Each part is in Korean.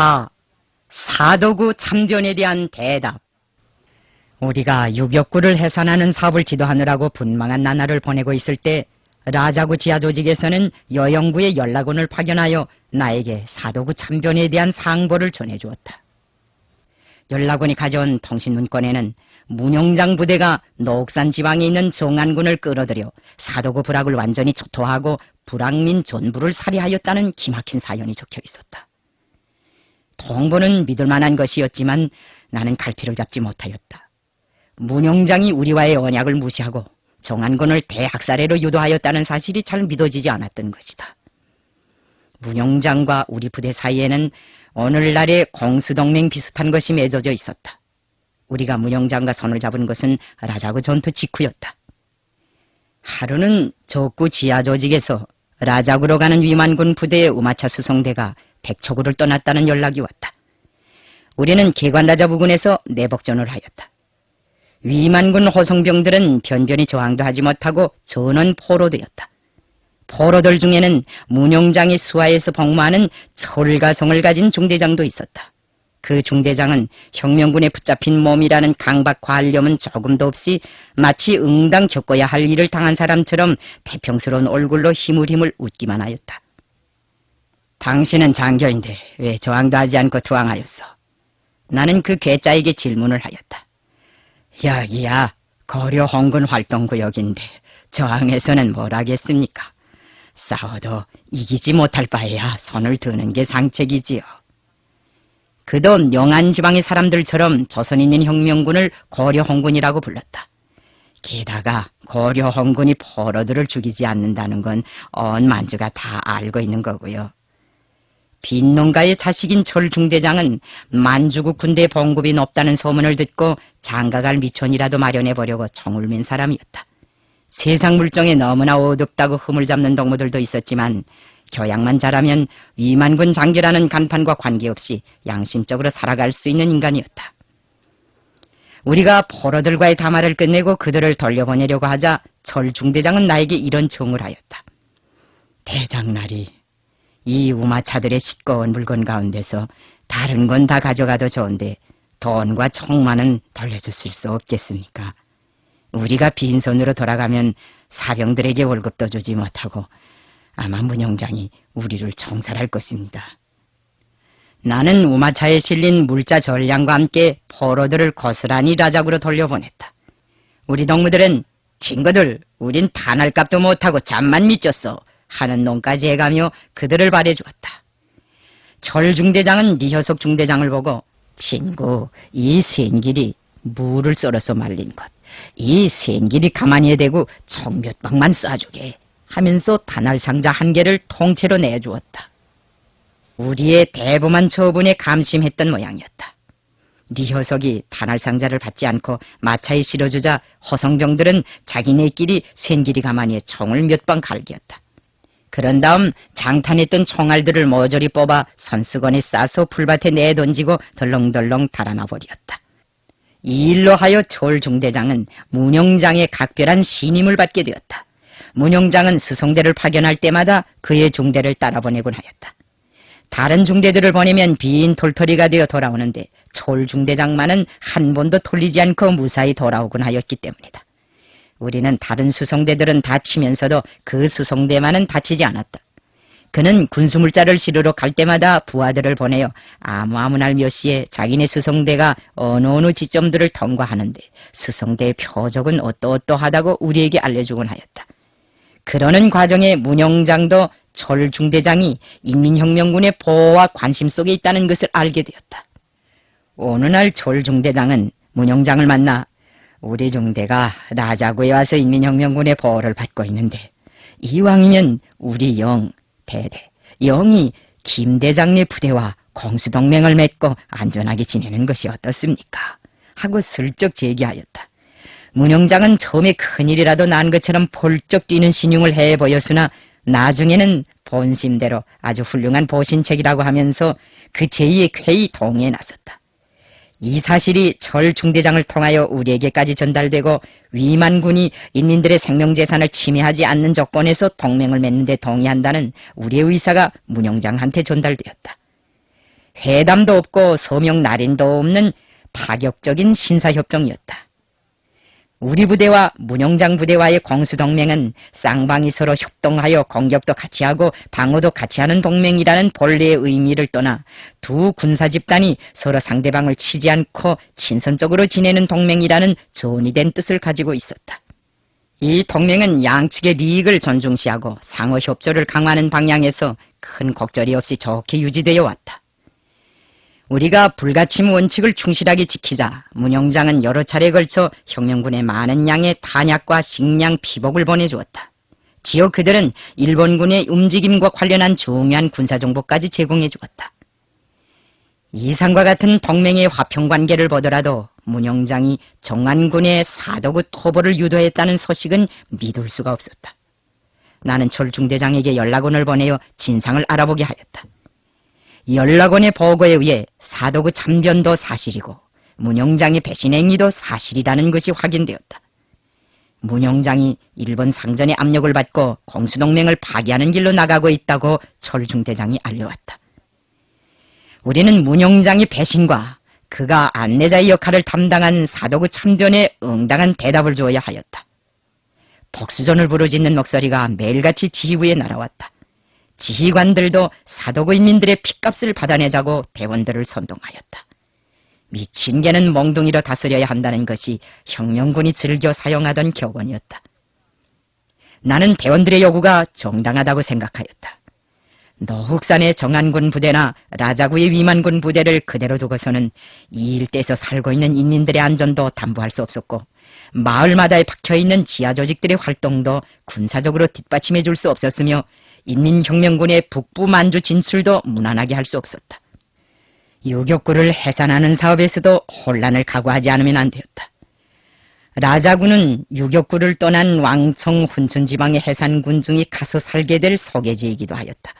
4. 사도구 참변에 대한 대답. 우리가 유격구를 해산하는 사업을 지도하느라고 분망한 나날을 보내고 있을 때 라자구 지하조직에서는 여영구의 연락원을 파견하여 나에게 사도구 참변에 대한 상보를 전해주었다. 연락원이 가져온 통신문건에는 문용장 부대가 노옥산 지방에 있는 정안군을 끌어들여 사도구 부락을 완전히 초토화하고 불악민 전부를 살해하였다는 기막힌 사연이 적혀 있었다. 통보는 믿을 만한 것이었지만 나는 갈피를 잡지 못하였다. 문용장이 우리와의 언약을 무시하고 정안군을 대학살해로 유도하였다는 사실이 잘 믿어지지 않았던 것이다. 문용장과 우리 부대 사이에는 오늘날의 공수동맹 비슷한 것이 맺어져 있었다. 우리가 문용장과 손을 잡은 것은 라자구 전투 직후였다. 하루는 적구 지하조직에서 라자구로 가는 위만군 부대의 우마차 수송대가 백초구를 떠났다는 연락이 왔다. 우리는 개관라자 부근에서 내복전을 하였다. 위만군 호송병들은 변변히 저항도 하지 못하고 전원 포로되었다. 포로들 중에는 문용장이 수하에서 복무하는 철가성을 가진 중대장도 있었다. 그 중대장은 혁명군에 붙잡힌 몸이라는 강박 관념은 조금도 없이 마치 응당 겪어야 할 일을 당한 사람처럼 태평스러운 얼굴로 희물희물 웃기만 하였다. 당신은 장교인데 왜 저항도 하지 않고 투항하였어? 나는 그 괴짜에게 질문을 하였다. 여기야 고려 홍군 활동구역인데 저항해서는 뭘 하겠습니까? 싸워도 이기지 못할 바에야 손을 드는 게 상책이지요. 그도 영안지방의 사람들처럼 조선인민 혁명군을 고려홍군이라고 불렀다. 게다가 고려홍군이 포로들을 죽이지 않는다는 건 온 만주가 다 알고 있는 거고요. 빈농가의 자식인 철중대장은 만주국 군대 봉급이 높다는 소문을 듣고 장가갈 미촌이라도 마련해보려고 총을 맨 사람이었다. 세상 물정에 너무나 어둡다고 흠을 잡는 동무들도 있었지만 교양만 잘하면 위만군 장교라는 간판과 관계없이 양심적으로 살아갈 수 있는 인간이었다. 우리가 포로들과의 담화를 끝내고 그들을 돌려보내려고 하자 철중대장은 나에게 이런 청을 하였다. 대장날이 이 우마차들의 싣고 물건 가운데서 다른 건 다 가져가도 좋은데 돈과 총만은 돌려줬을 수 없겠습니까? 우리가 빈손으로 돌아가면 사병들에게 월급도 주지 못하고 아마 문용장이 우리를 총살할 것입니다. 나는 우마차에 실린 물자 전량과 함께 포로들을 고스란히 라자구로 돌려보냈다. 우리 동무들은 친구들 우린 탄할값도 못하고 잠만 미쳤어 하는 놈까지 해가며 그들을 발해주었다. 철중대장은 리효석 중대장을 보고 친구 이 센길이 무를 썰어서 말린 것 이 센길이 가만히 대고 총 몇 방만 쏴주게 하면서 탄알상자 한 개를 통째로 내주었다. 우리의 대범한 처분에 감심했던 모양이었다. 리효석이 탄알상자를 받지 않고 마차에 실어주자 호성병들은 자기네끼리 센길이 가만히에 총을 몇 방 갈기었다. 그런 다음 장탄했던 총알들을 모조리 뽑아 선수건에 싸서 풀밭에 내던지고 덜렁덜렁 달아나 버렸다. 이 일로 하여 철중대장은 문용장의 각별한 신임을 받게 되었다. 문용장은 수송대를 파견할 때마다 그의 중대를 따라보내곤 하였다. 다른 중대들을 보내면 빈 톨토리가 되어 돌아오는데 철중대장만은 한 번도 털리지 않고 무사히 돌아오곤 하였기 때문이다. 우리는 다른 수송대들은 다치면서도 그 수송대만은 다치지 않았다. 그는 군수물자를 실으러 갈 때마다 부하들을 보내어 아무날 몇 시에 자기네 수송대가 어느 지점들을 통과하는데 수송대의 표적은 어떠어떠하다고 우리에게 알려주곤 하였다. 그러는 과정에 문용장도 철중대장이 인민혁명군의 보호와 관심 속에 있다는 것을 알게 되었다. 어느 날 철중대장은 문용장을 만나 우리 중대가 라자구에 와서 인민혁명군의 보호를 받고 있는데 이왕이면 우리 대대 영이 김대장네 부대와 공수동맹을 맺고 안전하게 지내는 것이 어떻습니까? 하고 슬쩍 제기하였다. 문용장은 처음에 큰일이라도 난 것처럼 펄쩍 뛰는 신용을 해 보였으나 나중에는 본심대로 아주 훌륭한 보신책이라고 하면서 그 제의에 쾌히 동의해 나섰다. 이 사실이 철중대장을 통하여 우리에게까지 전달되고 위만군이 인민들의 생명재산을 침해하지 않는 조건에서 동맹을 맺는 데 동의한다는 우리의 의사가 문용장한테 전달되었다. 회담도 없고 서명 날인도 없는 파격적인 신사협정이었다. 우리 부대와 문영장 부대와의 공수동맹은 쌍방이 서로 협동하여 공격도 같이 하고 방어도 같이 하는 동맹이라는 본래의 의미를 떠나 두 군사집단이 서로 상대방을 치지 않고 친선적으로 지내는 동맹이라는 전이된 뜻을 가지고 있었다. 이 동맹은 양측의利益을 존중시하고 상호협조를 강화하는 방향에서 큰 곡절이 없이 좋게 유지되어 왔다. 우리가 불가침 원칙을 충실하게 지키자 문영장은 여러 차례에 걸쳐 혁명군에 많은 양의 탄약과 식량, 피복을 보내주었다. 지어 그들은 일본군의 움직임과 관련한 중요한 군사정보까지 제공해 주었다. 이상과 같은 동맹의 화평관계를 보더라도 문영장이 정안군의 사도구 토벌을 유도했다는 소식은 믿을 수가 없었다. 나는 철중대장에게 연락원을 보내어 진상을 알아보게 하였다. 연락원의 보고에 의해 사도구 참변도 사실이고 문영장의 배신 행위도 사실이라는 것이 확인되었다. 문영장이 일본 상전의 압력을 받고 공수동맹을 파기하는 길로 나가고 있다고 철중대장이 알려왔다. 우리는 문영장의 배신과 그가 안내자의 역할을 담당한 사도구 참변에 응당한 대답을 주어야 하였다. 복수전을 부르짖는 목소리가 매일같이 지휘부에 날아왔다. 지휘관들도 사도구 인민들의 핏값을 받아내자고 대원들을 선동하였다. 미친 개는 몽둥이로 다스려야 한다는 것이 혁명군이 즐겨 사용하던 격언이었다. 나는 대원들의 요구가 정당하다고 생각하였다. 노흑산의 정안군 부대나 라자구의 위만군 부대를 그대로 두고서는 이 일대에서 살고 있는 인민들의 안전도 담보할 수 없었고 마을마다에 박혀있는 지하 조직들의 활동도 군사적으로 뒷받침해 줄 수 없었으며 인민혁명군의 북부 만주 진출도 무난하게 할 수 없었다. 유격구를 해산하는 사업에서도 혼란을 각오하지 않으면 안 되었다. 라자군은 유격구를 떠난 왕청 훈천지방의 해산군 중에 가서 살게 될 소개지이기도 하였다.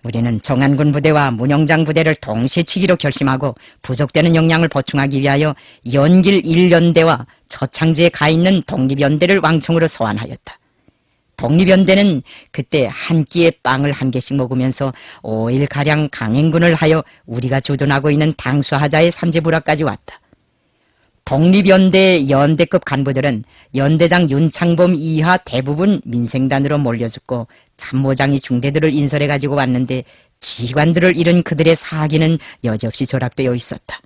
우리는 정안군 부대와 문영장 부대를 동시에 치기로 결심하고 부족되는 역량을 보충하기 위하여 연길 1연대와 처창지에 가 있는 독립연대를 왕청으로 소환하였다. 독립연대는 그때 한 끼에 빵을 한 개씩 먹으면서 5일가량 강행군을 하여 우리가 주둔하고 있는 당수하자의 산지부라까지 왔다. 독립연대의 연대급 간부들은 연대장 윤창범 이하 대부분 민생단으로 몰려죽고 참모장이 중대들을 인설해가지고 왔는데 지휘관들을 잃은 그들의 사기는 여지없이 절약되어 있었다.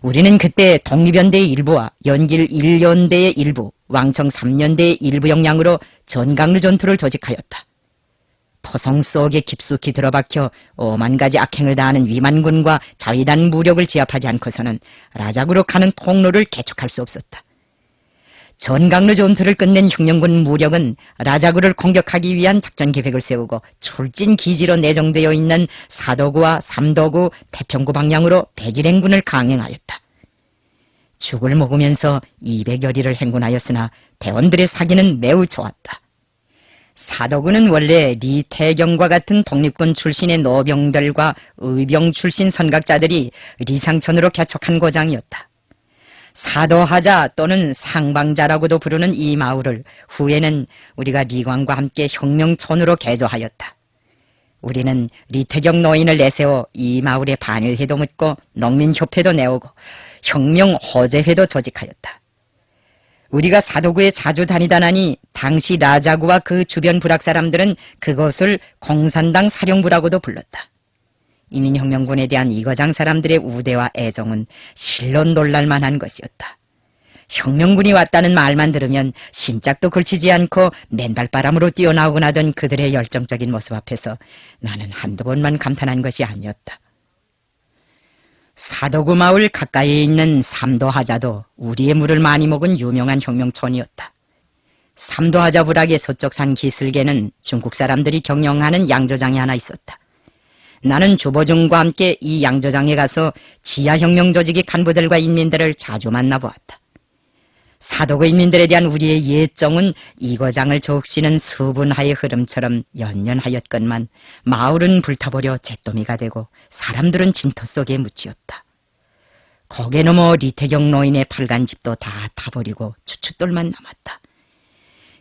우리는 그때 독립연대의 일부와 연길 1연대의 일부, 왕청 3연대의 일부 역량으로 전강루 전투를 조직하였다. 토성 속에 깊숙이 들어박혀 오만 가지 악행을 다하는 위만군과 자위단 무력을 제압하지 않고서는 라자구로 가는 통로를 개척할 수 없었다. 전강루 전투를 끝낸 혁명군 무력은 라자구를 공격하기 위한 작전 계획을 세우고 출진 기지로 내정되어 있는 사도구와 삼도구, 태평구 방향으로 백일행군을 강행하였다. 죽을 먹으면서 200여리를 행군하였으나 대원들의 사기는 매우 좋았다. 사도구는 원래 리태경과 같은 독립군 출신의 노병들과 의병 출신 선각자들이 리상천으로 개척한 고장이었다. 사도하자 또는 상방자라고도 부르는 이 마을을 후에는 우리가 리광과 함께 혁명촌으로 개조하였다. 우리는 리태경 노인을 내세워 이 마을에 반일회도 묻고 농민협회도 내오고 혁명호재회도 조직하였다. 우리가 사도구에 자주 다니다나니 당시 라자구와 그 주변 부락 사람들은 그것을 공산당 사령부라고도 불렀다. 이민혁명군에 대한 이거장 사람들의 우대와 애정은 실로 놀랄만한 것이었다. 혁명군이 왔다는 말만 들으면 신짝도 걸치지 않고 맨발바람으로 뛰어나오곤 하던 그들의 열정적인 모습 앞에서 나는 한두 번만 감탄한 것이 아니었다. 사도구 마을 가까이에 있는 삼도하자도 우리의 물을 많이 먹은 유명한 혁명촌이었다. 삼도하자 부락의 서쪽 산 기슭에는 중국 사람들이 경영하는 양조장이 하나 있었다. 나는 주보중과 함께 이 양조장에 가서 지하혁명 조직의 간부들과 인민들을 자주 만나보았다. 사도구 인민들에 대한 우리의 예정은 이거장을 적시는 수분하의 흐름처럼 연연하였건만 마을은 불타버려 잿더미가 되고 사람들은 진토 속에 묻히었다. 고개 넘어 리태경 노인의 팔간집도 다 타버리고 추춧돌만 남았다.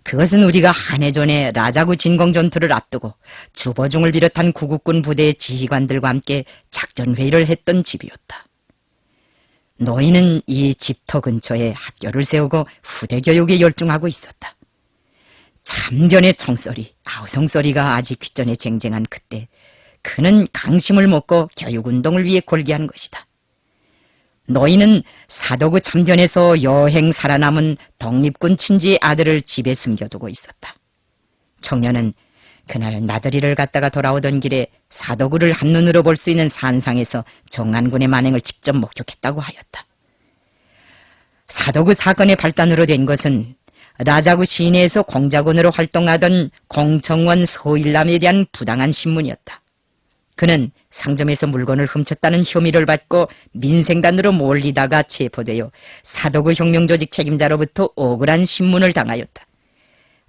그것은 우리가 한 해 전에 라자구 진공 전투를 앞두고 주보중을 비롯한 구국군 부대의 지휘관들과 함께 작전회의를 했던 집이었다. 노인은 이 집터 근처에 학교를 세우고 후대 교육에 열중하고 있었다. 참변의 총소리, 아우성소리가 아직 귓전에 쟁쟁한 그때 그는 강심을 먹고 교육운동을 위해 골기한 것이다. 노인은 사도구 참변에서 여행 살아남은 독립군 친지의 아들을 집에 숨겨두고 있었다. 청년은 그날 나들이를 갔다가 돌아오던 길에 사도구를 한눈으로 볼 수 있는 산상에서 정안군의 만행을 직접 목격했다고 하였다. 사도구 사건의 발단으로 된 것은 라자구 시내에서 공작원으로 활동하던 공청원 서일남에 대한 부당한 신문이었다. 그는 상점에서 물건을 훔쳤다는 혐의를 받고 민생단으로 몰리다가 체포되어 사도구 혁명조직 책임자로부터 억울한 신문을 당하였다.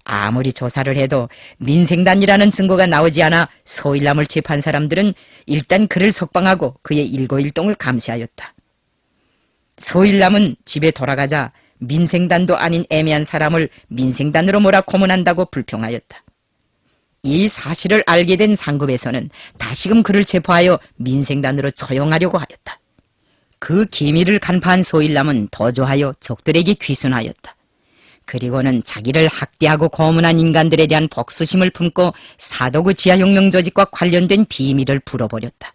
아무리 조사를 해도 민생단이라는 증거가 나오지 않아 서일남을 체포한 사람들은 일단 그를 석방하고 그의 일거일동을 감시하였다. 서일남은 집에 돌아가자 민생단도 아닌 애매한 사람을 민생단으로 몰아 고문한다고 불평하였다. 이 사실을 알게 된 상급에서는 다시금 그를 체포하여 민생단으로 처형하려고 하였다. 그 기밀을 간파한 소일남은 도주하여 적들에게 귀순하였다. 그리고는 자기를 학대하고 고문한 인간들에 대한 복수심을 품고 사도구 지하혁명 조직과 관련된 비밀을 풀어버렸다.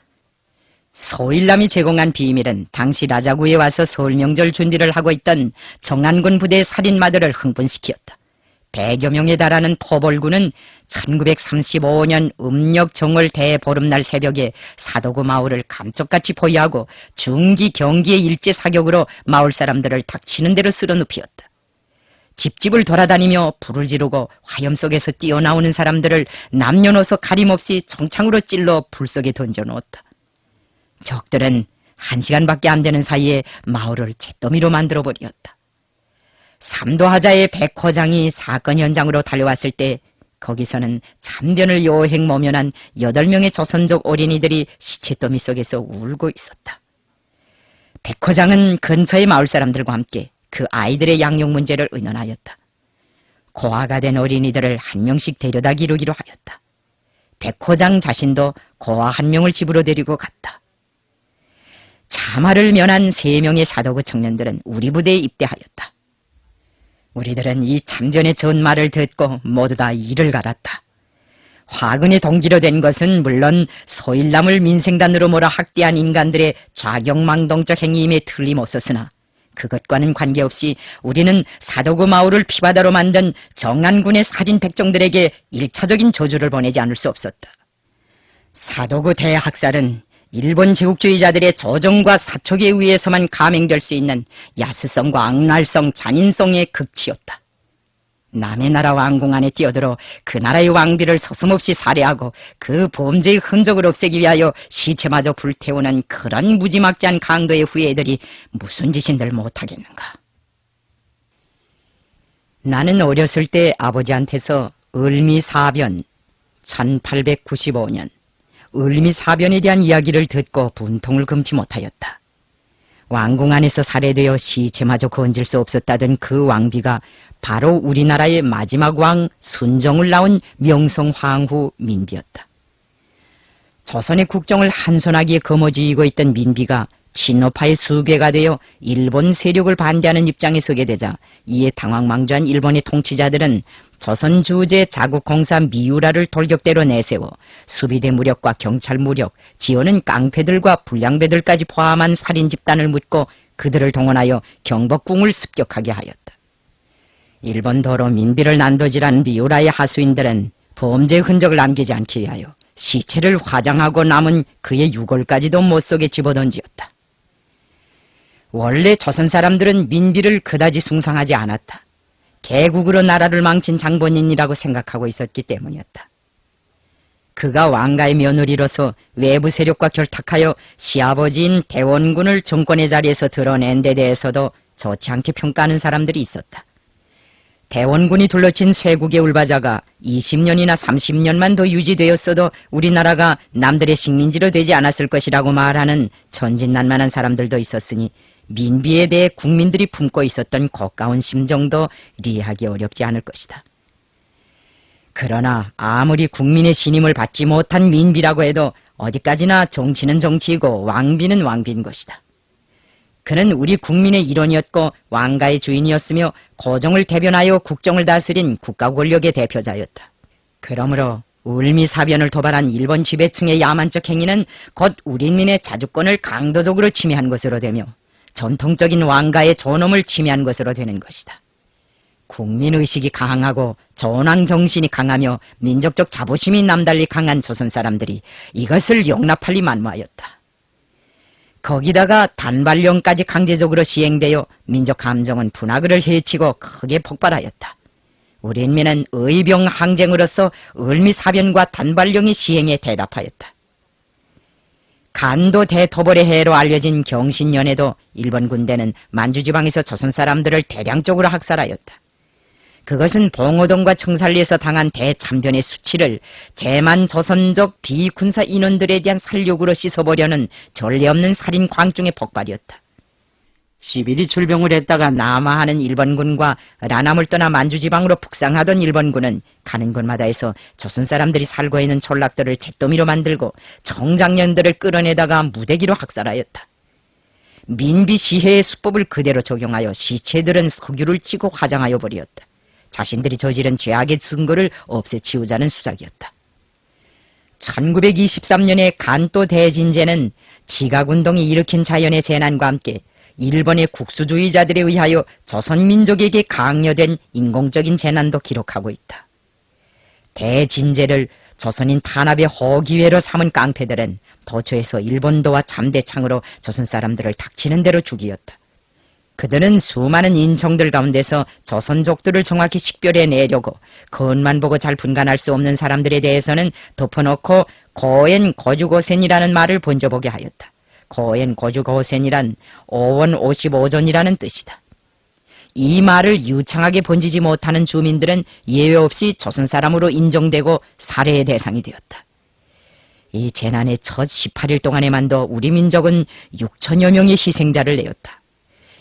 소일남이 제공한 비밀은 당시 라자구에 와서 설명절 준비를 하고 있던 정안군 부대의 살인마들을 흥분시켰다. 100여 명에 달하는 토벌군은 1935년 음력 정월 대보름날 새벽에 사도구 마을을 감쪽같이 포위하고 중기 경기의 일제 사격으로 마을 사람들을 닥치는 대로 쓸어눕히었다. 집집을 돌아다니며 불을 지르고 화염 속에서 뛰어나오는 사람들을 남녀노소 가림없이 총창으로 찔러 불 속에 던져놓았다. 적들은 1시간밖에 안 되는 사이에 마을을 잿더미로 만들어버렸다. 삼도하자의 백호장이 사건 현장으로 달려왔을 때 거기서는 참변을 요행 모면한 8명의 조선족 어린이들이 시체더미 속에서 울고 있었다. 백호장은 근처의 마을 사람들과 함께 그 아이들의 양육 문제를 의논하였다. 고아가 된 어린이들을 한 명씩 데려다 기르기로 하였다. 백호장 자신도 고아 한 명을 집으로 데리고 갔다. 참화를 면한 3명의 사도구 청년들은 우리 부대에 입대하였다. 우리들은 이 참변의 전말을 듣고 모두 다 이를 갈았다. 화근의 동기로 된 것은 물론 소일남을 민생단으로 몰아 학대한 인간들의 좌경망동적 행위임에 틀림없었으나 그것과는 관계없이 우리는 사도구 마을을 피바다로 만든 정안군의 살인 백정들에게 1차적인 저주를 보내지 않을 수 없었다. 사도구 대학살은 일본 제국주의자들의 조정과 사촉에 의해서만 감행될 수 있는 야스성과 악랄성, 잔인성의 극치였다. 남의 나라 왕궁 안에 뛰어들어 그 나라의 왕비를 서슴없이 살해하고 그 범죄의 흔적을 없애기 위하여 시체마저 불태우는 그런 무지막지한 강도의 후예들이 무슨 짓인들 못하겠는가. 나는 어렸을 때 아버지한테서 을미사변 1895년 을미사변에 대한 이야기를 듣고 분통을 금치 못하였다. 왕궁 안에서 살해되어 시체마저 건질 수 없었다던 그 왕비가 바로 우리나라의 마지막 왕 순정을 낳은 명성황후 민비였다. 조선의 국정을 한손하기에 거머쥐고 있던 민비가 친노파의 수괴가 되어 일본 세력을 반대하는 입장에 서게 되자 이에 당황망조한 일본의 통치자들은 조선 주재 자국공사 미우라를 돌격대로 내세워 수비대 무력과 경찰 무력, 지원은 깡패들과 불량배들까지 포함한 살인 집단을 묻고 그들을 동원하여 경복궁을 습격하게 하였다. 일본 도로 민비를 난도질한 미우라의 하수인들은 범죄의 흔적을 남기지 않기 위하여 시체를 화장하고 남은 그의 유골까지도 못 속에 집어던지었다. 원래 조선 사람들은 민비를 그다지 숭상하지 않았다. 개국으로 나라를 망친 장본인이라고 생각하고 있었기 때문이었다. 그가 왕가의 며느리로서 외부 세력과 결탁하여 시아버지인 대원군을 정권의 자리에서 드러낸 데 대해서도 좋지 않게 평가하는 사람들이 있었다. 대원군이 둘러친 쇄국의 울바자가 20년이나 30년만 더 유지되었어도 우리나라가 남들의 식민지로 되지 않았을 것이라고 말하는 천진난만한 사람들도 있었으니 민비에 대해 국민들이 품고 있었던 고가운 심정도 이해하기 어렵지 않을 것이다. 그러나 아무리 국민의 신임을 받지 못한 민비라고 해도 어디까지나 정치는 정치이고 왕비는 왕비인 것이다. 그는 우리 국민의 일원이었고 왕가의 주인이었으며 고종을 대변하여 국정을 다스린 국가 권력의 대표자였다. 그러므로 울미사변을 도발한 일본 지배층의 야만적 행위는 곧 우리 민의 자주권을 강도적으로 침해한 것으로 되며 전통적인 왕가의 존엄을 침해한 것으로 되는 것이다. 국민의식이 강하고 전왕정신이 강하며 민족적 자부심이 남달리 강한 조선 사람들이 이것을 용납할 리 만무하였다. 거기다가 단발령까지 강제적으로 시행되어 민족 감정은 분화를 해치고 크게 폭발하였다. 우리 인민은 의병 항쟁으로서 을미사변과 단발령의 시행에 대답하였다. 간도 대토벌의 해로 알려진 경신년에도 일본 군대는 만주지방에서 조선 사람들을 대량적으로 학살하였다. 그것은 봉오동과 청산리에서 당한 대참변의 수치를 제만조선적 비군사 인원들에 대한 살육으로 씻어보려는 전례 없는 살인 광중의 폭발이었다. 10일이 출병을 했다가 남하하는 일본군과 라남을 떠나 만주지방으로 북상하던 일본군은 가는 곳마다에서 조선 사람들이 살고 있는 촌락들을 잿더미로 만들고 청장년들을 끌어내다가 무대기로 학살하였다. 민비 시해의 수법을 그대로 적용하여 시체들은 석유를 찌고 화장하여 버렸다. 자신들이 저지른 죄악의 증거를 없애치우자는 수작이었다. 1923년의 간도 대진제는 지각운동이 일으킨 자연의 재난과 함께 일본의 국수주의자들에 의하여 조선민족에게 강요된 인공적인 재난도 기록하고 있다. 대진제를 조선인 탄압의 허기회로 삼은 깡패들은 도처에서 일본도와 잠대창으로 조선 사람들을 닥치는 대로 죽이었다. 그들은 수많은 인청들 가운데서 조선족들을 정확히 식별해내려고 겉만 보고 잘 분간할 수 없는 사람들에 대해서는 덮어놓고 고엔 고주고센이라는 말을 번져보게 하였다. 고엔 고주고센이란 5원 55전이라는 뜻이다. 이 말을 유창하게 번지지 못하는 주민들은 예외 없이 조선 사람으로 인정되고 살해의 대상이 되었다. 이 재난의 첫 18일 동안에만도 우리 민족은 6천여 명의 희생자를 내었다.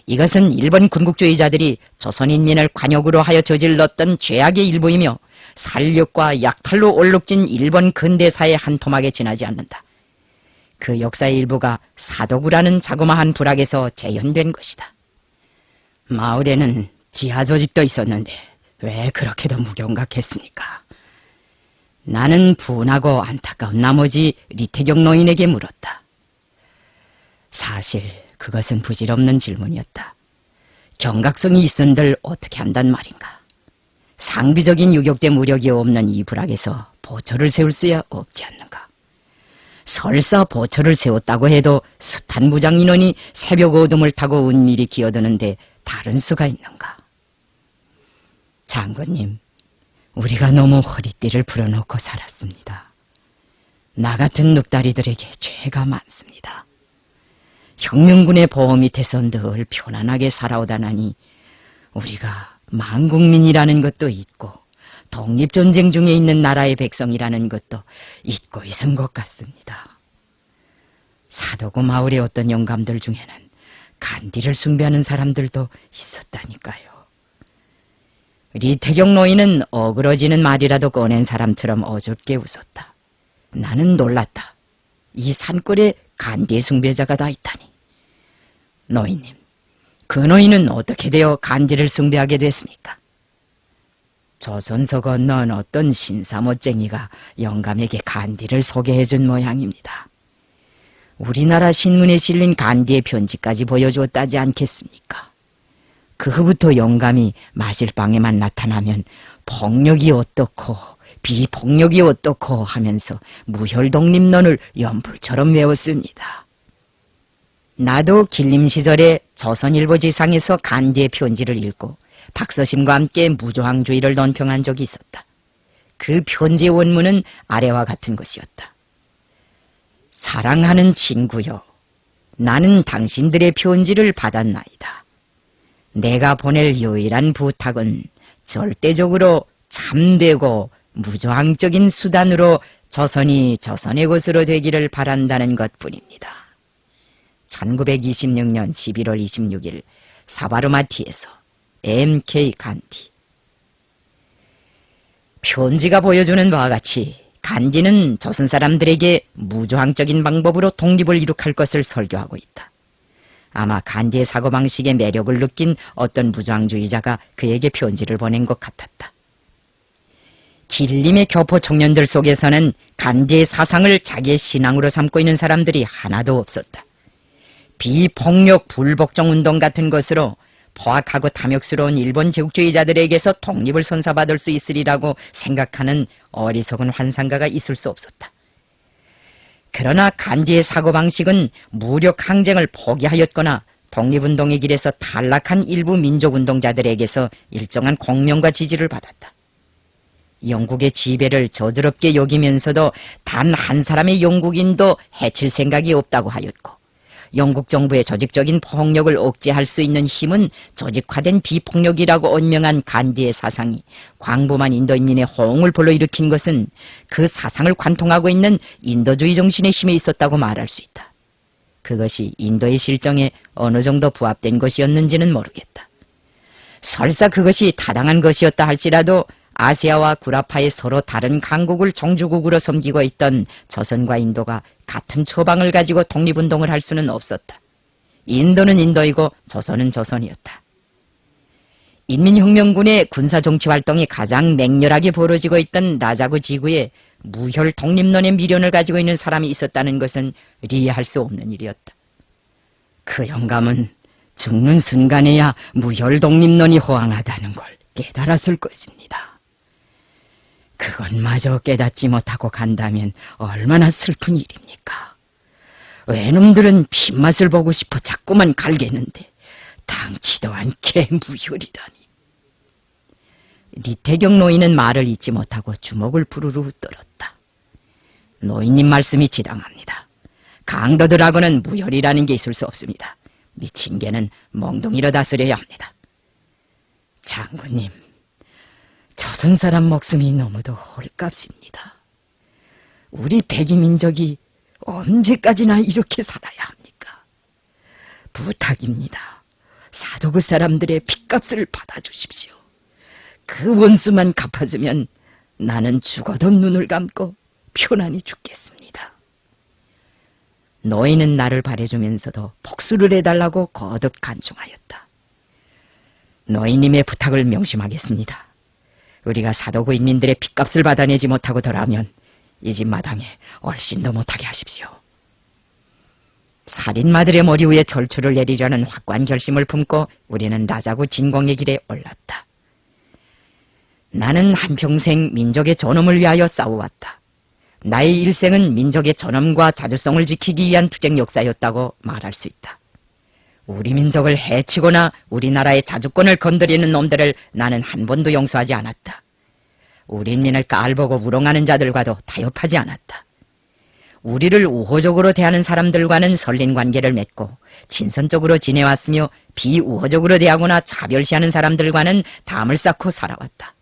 이것은 일본 군국주의자들이 조선인민을 관역으로 하여 저질렀던 죄악의 일부이며 살육과 약탈로 얼룩진 일본 근대사의 한 토막에 지나지 않는다. 그 역사의 일부가 사도구라는 자그마한 부락에서 재현된 것이다. 마을에는 지하조직도 있었는데 왜 그렇게도 무경각했습니까? 나는 분하고 안타까운 나머지 리태경 노인에게 물었다. 사실 그것은 부질없는 질문이었다. 경각성이 있은들 어떻게 한단 말인가? 상비적인 유격대 무력이 없는 이 부락에서 보초를 세울 수야 없지 않는가? 설사 보초를 세웠다고 해도 숱한 무장 인원이 새벽 어둠을 타고 은밀히 기어드는데 다른 수가 있는가? 장군님, 우리가 너무 허리띠를 풀어놓고 살았습니다. 나 같은 늑다리들에게 죄가 많습니다. 혁명군의 보호 밑에서 늘 편안하게 살아오다나니 우리가 만국민이라는 것도 잊고 독립전쟁 중에 있는 나라의 백성이라는 것도 잊고 있은 것 같습니다. 사도구 마을의 어떤 영감들 중에는 간디를 숭배하는 사람들도 있었다니까요. 리태경 노인은 어그러지는 말이라도 꺼낸 사람처럼 어줍게 웃었다. 나는 놀랐다. 이 산골에 간디 숭배자가 다 있다니. 노인님, 그 노인은 어떻게 되어 간디를 숭배하게 됐습니까? 조선서 건넌 어떤 신사못쟁이가 영감에게 간디를 소개해준 모양입니다. 우리나라 신문에 실린 간디의 편지까지 보여주었다지 않겠습니까? 그 후부터 영감이 마실방에만 나타나면 폭력이 어떻고 비폭력이 어떻고 하면서 무혈독립론을 연불처럼 외웠습니다. 나도 길림 시절에 조선일보 지상에서 간디의 편지를 읽고 박서심과 함께 무조항주의를 논평한 적이 있었다. 그 편지의 원문은 아래와 같은 것이었다. 사랑하는 친구여, 나는 당신들의 편지를 받았나이다. 내가 보낼 유일한 부탁은 절대적으로 참되고 무조항적인 수단으로 조선이 조선의 것으로 되기를 바란다는 것뿐입니다. 1926년 11월 26일 사바르마티에서 MK 간디. 편지가 보여주는 바와 같이 간디는 조선 사람들에게 무조항적인 방법으로 독립을 이룩할 것을 설교하고 있다. 아마 간디의 사고방식에 매력을 느낀 어떤 무장주의자가 그에게 편지를 보낸 것 같았다. 길림의 교포 청년들 속에서는 간디의 사상을 자기의 신앙으로 삼고 있는 사람들이 하나도 없었다. 비폭력 불복종 운동 같은 것으로 포악하고 탐욕스러운 일본 제국주의자들에게서 독립을 선사받을 수 있으리라고 생각하는 어리석은 환상가가 있을 수 없었다. 그러나 간디의 사고방식은 무력 항쟁을 포기하였거나 독립운동의 길에서 탈락한 일부 민족운동자들에게서 일정한 공명과 지지를 받았다. 영국의 지배를 저주롭게 여기면서도 단 한 사람의 영국인도 해칠 생각이 없다고 하였고, 영국 정부의 조직적인 폭력을 억제할 수 있는 힘은 조직화된 비폭력이라고 언명한 간디의 사상이 광범한 인도인민의 호응을 불러일으킨 것은 그 사상을 관통하고 있는 인도주의 정신의 힘에 있었다고 말할 수 있다. 그것이 인도의 실정에 어느 정도 부합된 것이었는지는 모르겠다. 설사 그것이 타당한 것이었다 할지라도 아시아와 구라파의 서로 다른 강국을 종주국으로 섬기고 있던 조선과 인도가 같은 처방을 가지고 독립운동을 할 수는 없었다. 인도는 인도이고 조선은 조선이었다. 인민혁명군의 군사정치활동이 가장 맹렬하게 벌어지고 있던 라자구 지구에 무혈 독립론의 미련을 가지고 있는 사람이 있었다는 것은 이해할 수 없는 일이었다. 그 영감은 죽는 순간에야 무혈 독립론이 호황하다는 걸 깨달았을 것입니다. 그것마저 깨닫지 못하고 간다면 얼마나 슬픈 일입니까? 외놈들은 핏맛을 보고 싶어 자꾸만 갈겠는데 당치도 않게 무혈이라니. 리태경 노인은 말을 잇지 못하고 주먹을 부르르 떨었다. 노인님 말씀이 지당합니다. 강도들하고는 무혈이라는 게 있을 수 없습니다. 미친 개는 멍둥이로 다스려야 합니다. 장군님, 조선 사람 목숨이 너무도 헐값입니다. 우리 백이민족이 언제까지나 이렇게 살아야 합니까? 부탁입니다. 사도구 사람들의 핏값을 받아주십시오. 그 원수만 갚아주면 나는 죽어도 눈을 감고 편안히 죽겠습니다. 노인은 나를 바래주면서도 복수를 해달라고 거듭 간청하였다. 노인님의 부탁을 명심하겠습니다. 우리가 사도구 인민들의 핏값을 받아내지 못하고 돌아오면 이 집 마당에 얼씬도 못하게 하십시오. 살인마들의 머리 위에 절추를 내리려는 확고한 결심을 품고 우리는 라자구 진공의 길에 올랐다. 나는 한평생 민족의 존엄을 위하여 싸워왔다. 나의 일생은 민족의 존엄과 자주성을 지키기 위한 투쟁 역사였다고 말할 수 있다. 우리 민족을 해치거나 우리나라의 자주권을 건드리는 놈들을 나는 한 번도 용서하지 않았다. 우리 인민을 깔보고 우롱하는 자들과도 타협하지 않았다. 우리를 우호적으로 대하는 사람들과는 설린 관계를 맺고 친선적으로 지내왔으며 비우호적으로 대하거나 차별시하는 사람들과는 담을 쌓고 살아왔다.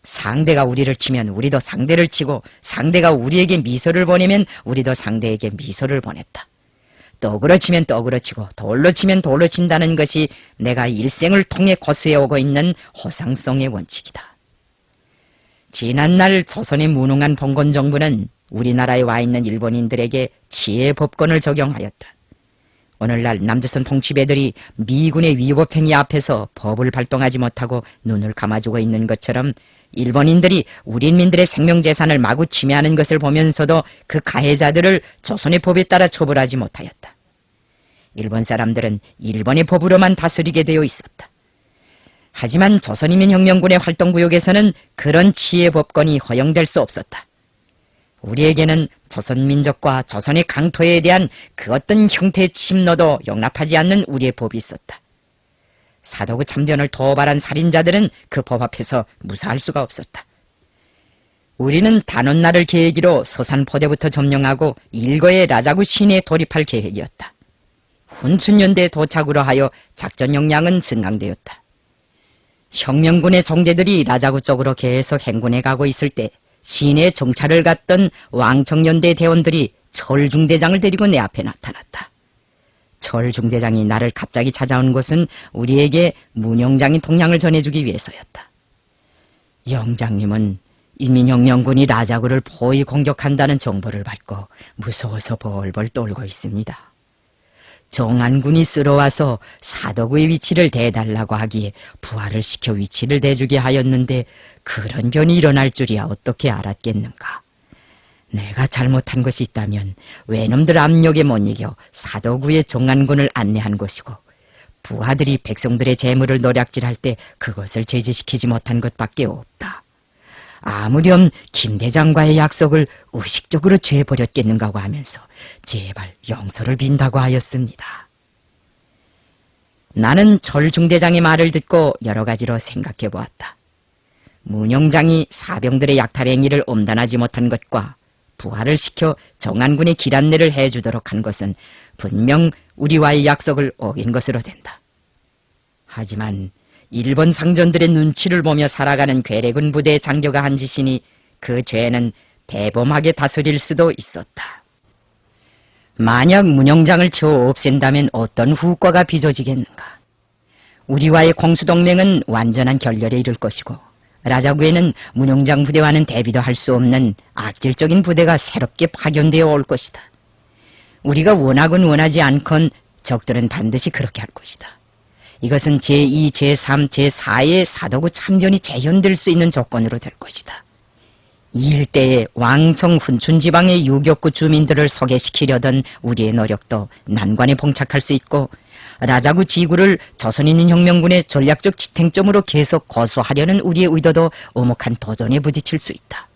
상대가 우리를 치면 우리도 상대를 치고 상대가 우리에게 미소를 보내면 우리도 상대에게 미소를 보냈다. 떡으로 치면 떡으로 치고 돌로 치면 돌로 친다는 것이 내가 일생을 통해 고수해오고 있는 호상성의 원칙이다. 지난날 조선의 무능한 봉건 정부는 우리나라에 와 있는 일본인들에게 치해 법권을 적용하였다. 오늘날 남조선 통치배들이 미군의 위법행위 앞에서 법을 발동하지 못하고 눈을 감아주고 있는 것처럼 일본인들이 우리 인민들의 생명재산을 마구 침해하는 것을 보면서도 그 가해자들을 조선의 법에 따라 처벌하지 못하였다. 일본 사람들은 일본의 법으로만 다스리게 되어 있었다. 하지만 조선인민혁명군의 활동구역에서는 그런 치해 법권이 허용될 수 없었다. 우리에게는 조선민족과 조선의 강토에 대한 그 어떤 형태의 침노도 용납하지 않는 우리의 법이 있었다. 사도구 참변을 도발한 살인자들은 그 법 앞에서 무사할 수가 없었다. 우리는 단원날을 계획으로 서산포대부터 점령하고 일거의 라자구 시내에 돌입할 계획이었다. 훈춘연대에 도착으로 하여 작전 역량은 증강되었다. 혁명군의 정대들이 라자구 쪽으로 계속 행군해 가고 있을 때 시내에 정찰을 갔던 왕청연대 대원들이 철중대장을 데리고 내 앞에 나타났다. 철중대장이 나를 갑자기 찾아온 것은 우리에게 문영장이 동향을 전해주기 위해서였다. 영장님은 인민혁명군이 라자구를 포위 공격한다는 정보를 받고 무서워서 벌벌 떨고 있습니다. 정안군이 쓸어와서 사덕의 위치를 대달라고 하기에 부하를 시켜 위치를 대주게 하였는데 그런 변이 일어날 줄이야 어떻게 알았겠는가. 내가 잘못한 것이 있다면 외놈들 압력에 못 이겨 사덕의 정안군을 안내한 것이고 부하들이 백성들의 재물을 노략질할 때 그것을 제지시키지 못한 것밖에 없다. 아무렴 김 대장과의 약속을 의식적으로 죄버렸겠는가고 하면서 제발 용서를 빈다고 하였습니다. 나는 철중대장의 말을 듣고 여러 가지로 생각해 보았다. 문영장이 사병들의 약탈 행위를 엄단하지 못한 것과 부하를 시켜 정안군의 길 안내를 해주도록 한 것은 분명 우리와의 약속을 어긴 것으로 된다. 하지만 일본 상전들의 눈치를 보며 살아가는 괴뢰군 부대의 장교가 한 짓이니 그 죄는 대범하게 다스릴 수도 있었다. 만약 문영장을 채워 없앤다면 어떤 후과가 빚어지겠는가. 우리와의 공수동맹은 완전한 결렬에 이를 것이고 라자구에는 문영장 부대와는 대비도 할 수 없는 악질적인 부대가 새롭게 파견되어 올 것이다. 우리가 원하건 원하지 않건 적들은 반드시 그렇게 할 것이다. 이것은 제2, 제3, 제4의 사도구 참전이 재현될 수 있는 조건으로 될 것이다. 이 일대에 왕성 훈춘 지방의 유격구 주민들을 소개시키려던 우리의 노력도 난관에 봉착할 수 있고 라자구 지구를 조선인민혁명군의 전략적 지탱점으로 계속 거수하려는 우리의 의도도 오목한 도전에 부딪힐 수 있다.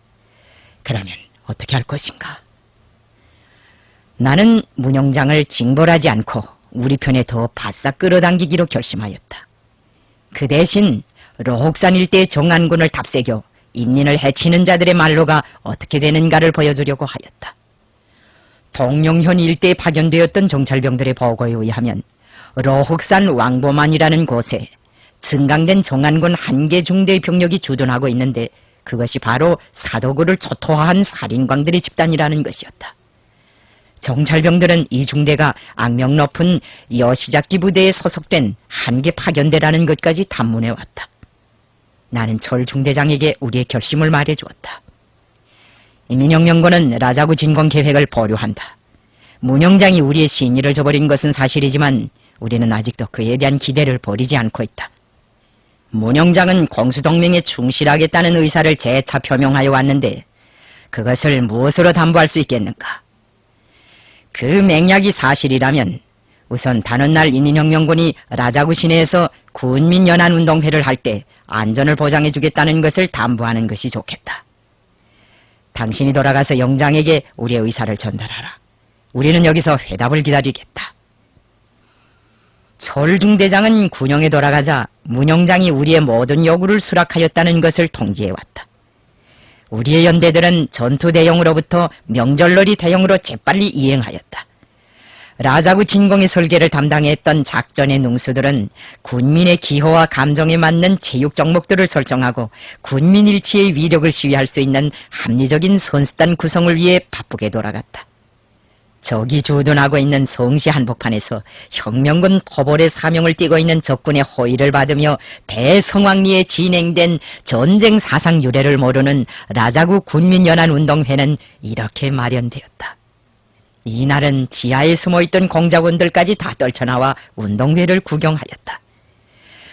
그러면 어떻게 할 것인가? 나는 문영장을 징벌하지 않고 우리 편에 더 바싹 끌어당기기로 결심하였다. 그 대신 로혹산 일대의 정안군을 답새겨 인민을 해치는 자들의 말로가 어떻게 되는가를 보여주려고 하였다. 동령현 일대에 파견되었던 정찰병들의 보고에 의하면 로혹산 왕보만이라는 곳에 증강된 정안군 한개 중대의 병력이 주둔하고 있는데 그것이 바로 사도구를 초토화한 살인광들의 집단이라는 것이었다. 정찰병들은 이 중대가 악명 높은 여시작기 부대에 소속된 한개 파견대라는 것까지 탐문해왔다. 나는 철 중대장에게 우리의 결심을 말해주었다. 인민혁명군은 라자구 진공 계획을 보류한다. 문영장이 우리의 신의를 저버린 것은 사실이지만 우리는 아직도 그에 대한 기대를 버리지 않고 있다. 문영장은 공수동맹에 충실하겠다는 의사를 재차 표명하여 왔는데 그것을 무엇으로 담보할 수 있겠는가? 그 맹약이 사실이라면 우선 단오날 인민혁명군이 라자구 시내에서 군민연합운동회를 할 때 안전을 보장해주겠다는 것을 담보하는 것이 좋겠다. 당신이 돌아가서 영장에게 우리의 의사를 전달하라. 우리는 여기서 회답을 기다리겠다. 철중대장은 군영에 돌아가자 문영장이 우리의 모든 요구를 수락하였다는 것을 통지해왔다. 우리의 연대들은 전투 대형으로부터 명절놀이 대형으로 재빨리 이행하였다. 라자구 진공의 설계를 담당했던 작전의 능수들은 군민의 기호와 감정에 맞는 체육 종목들을 설정하고 군민 일치의 위력을 시위할 수 있는 합리적인 선수단 구성을 위해 바쁘게 돌아갔다. 적이 주둔하고 있는 성시 한복판에서 혁명군 토벌의 사명을 띠고 있는 적군의 호의를 받으며 대성황리에 진행된 전쟁 사상 유래를 모르는 라자구 군민연합운동회는 이렇게 마련되었다. 이날은 지하에 숨어있던 공작원들까지 다 떨쳐나와 운동회를 구경하였다.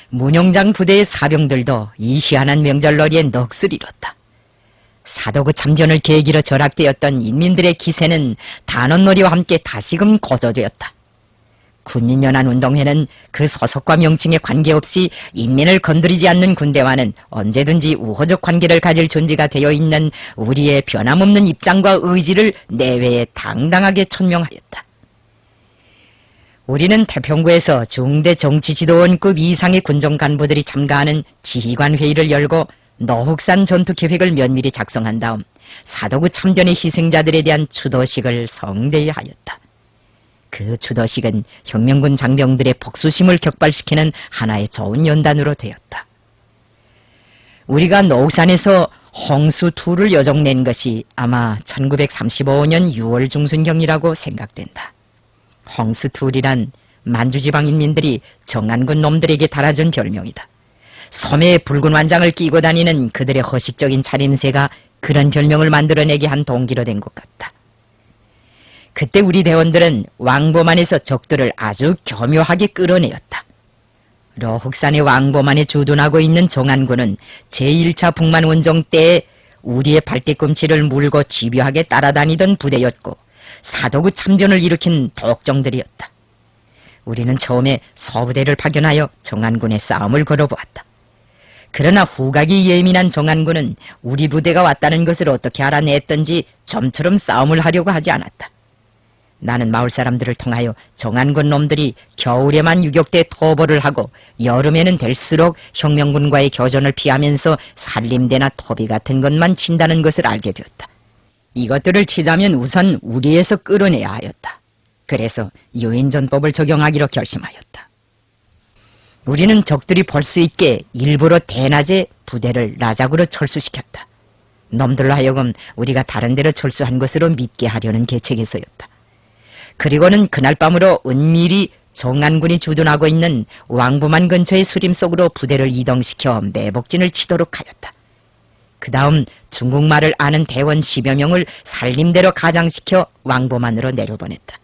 문영장 부대의 사병들도 이 희한한 명절놀이에 넋을 잃었다. 사도구 참전을 계기로 절약되었던 인민들의 기세는 단원놀이와 함께 다시금 고조되었다. 군민연합운동회는 그 소속과 명칭에 관계없이 인민을 건드리지 않는 군대와는 언제든지 우호적 관계를 가질 준비가 되어 있는 우리의 변함없는 입장과 의지를 내외에 당당하게 천명하였다. 우리는 태평구에서 중대 정치지도원급 이상의 군정 간부들이 참가하는 지휘관 회의를 열고 노흑산 전투 계획을 면밀히 작성한 다음 사도구 참전의 희생자들에 대한 추도식을 성대히 하였다. 그 추도식은 혁명군 장병들의 복수심을 격발시키는 하나의 좋은 연단으로 되었다. 우리가 노흑산에서 홍수2를 여종낸 것이 아마 1935년 6월 중순경이라고 생각된다. 홍수2란 만주지방 인민들이 정안군 놈들에게 달아준 별명이다. 소매에 붉은 완장을 끼고 다니는 그들의 허식적인 차림새가 그런 별명을 만들어내게 한 동기로 된 것 같다. 그때 우리 대원들은 왕보만에서 적들을 아주 교묘하게 끌어내었다. 러흑산의 왕보만에 주둔하고 있는 정안군은 제1차 북만 원정 때에 우리의 발뒤꿈치를 물고 집요하게 따라다니던 부대였고 사도구 참변을 일으킨 독종들이었다. 우리는 처음에 서부대를 파견하여 정안군의 싸움을 걸어보았다. 그러나 후각이 예민한 정안군은 우리 부대가 왔다는 것을 어떻게 알아냈던지 좀처럼 싸움을 하려고 하지 않았다. 나는 마을 사람들을 통하여 정안군 놈들이 겨울에만 유격대 토벌을 하고 여름에는 될수록 혁명군과의 교전을 피하면서 살림대나 토비 같은 것만 친다는 것을 알게 되었다. 이것들을 치자면 우선 우리에서 끌어내야 하였다. 그래서 유인전법을 적용하기로 결심하였다. 우리는 적들이 볼 수 있게 일부러 대낮에 부대를 라작으로 철수시켰다. 놈들로 하여금 우리가 다른 데로 철수한 것으로 믿게 하려는 계책에서였다. 그리고는 그날 밤으로 은밀히 정안군이 주둔하고 있는 왕보만 근처의 수림 속으로 부대를 이동시켜 매복진을 치도록 하였다. 그 다음 중국말을 아는 대원 10여 명을 살림대로 가장시켜 왕보만으로 내려보냈다.